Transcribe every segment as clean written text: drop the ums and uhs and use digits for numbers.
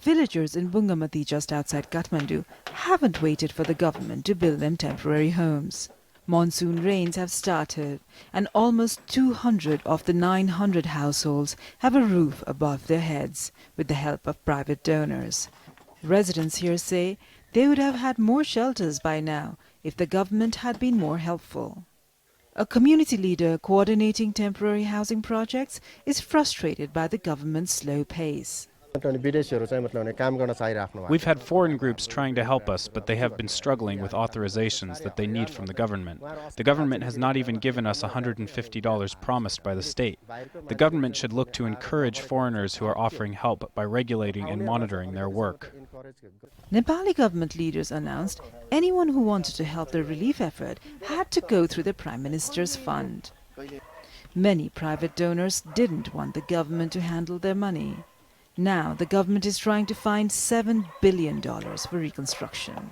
Villagers in Bungamati, just outside Kathmandu, haven't waited for the government to build them temporary homes. Monsoon rains have started, and almost 200 of the 900 households have a roof above their heads with the help of private donors. Residents here say they would have had more shelters by now if the government had been more helpful. A community leader coordinating temporary housing projects is frustrated by the government's slow pace. We've had foreign groups trying to help us, but they have been struggling with authorizations that they need from the government. The government has not even given us $150 promised by the state. The government should look to encourage foreigners who are offering help by regulating and monitoring their work. Nepali government leaders announced anyone who wanted to help the relief effort had to go through the Prime Minister's fund. Many private donors didn't want the government to handle their money. Now the government is trying to find $7 billion for reconstruction.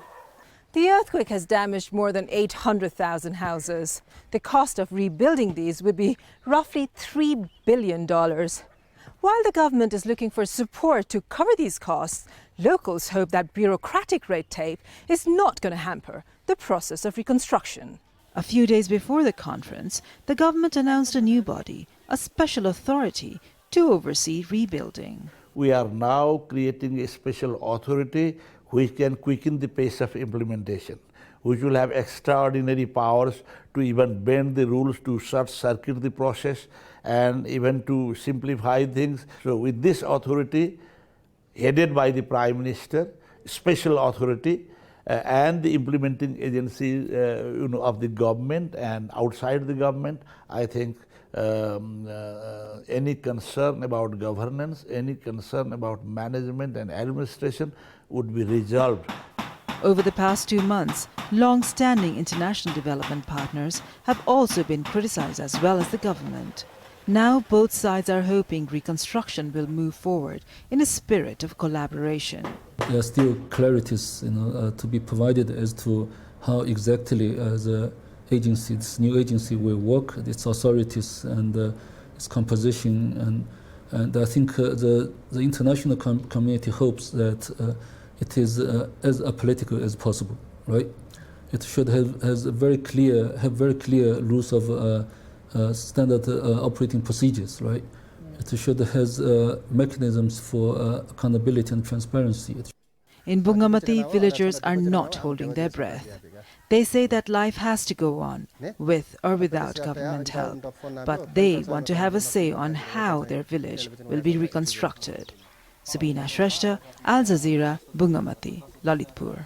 The earthquake has damaged more than 800,000 houses. The cost of rebuilding these would be roughly $3 billion. While the government is looking for support to cover these costs, locals hope that bureaucratic red tape is not going to hamper the process of reconstruction. A few days before the conference, the government announced a new body, a special authority, to oversee rebuilding. We are now creating a special authority which can quicken the pace of implementation, which will have extraordinary powers to even bend the rules, to short-circuit the process, and even to simplify things. So with this authority, headed by the Prime Minister, special authority, and the implementing agency of the government and outside the government, I think any concern about governance, any concern about management and administration would be resolved. Over the past 2 months, long-standing international development partners have also been criticized as well as the government. Now both sides are hoping reconstruction will move forward in a spirit of collaboration. There are still clarities to be provided as to how exactly the agency, this new agency will work, its authorities and its composition, and I think the international community hopes that it is as apolitical as possible, right? It should have very clear rules of standard operating procedures, right? It should have mechanisms for accountability and transparency. In Bungamati, villagers are not holding their breath. They say that life has to go on, with or without government help, but they want to have a say on how their village will be reconstructed. Subina Shrestha, Jazeera, Bungamati, Lalitpur.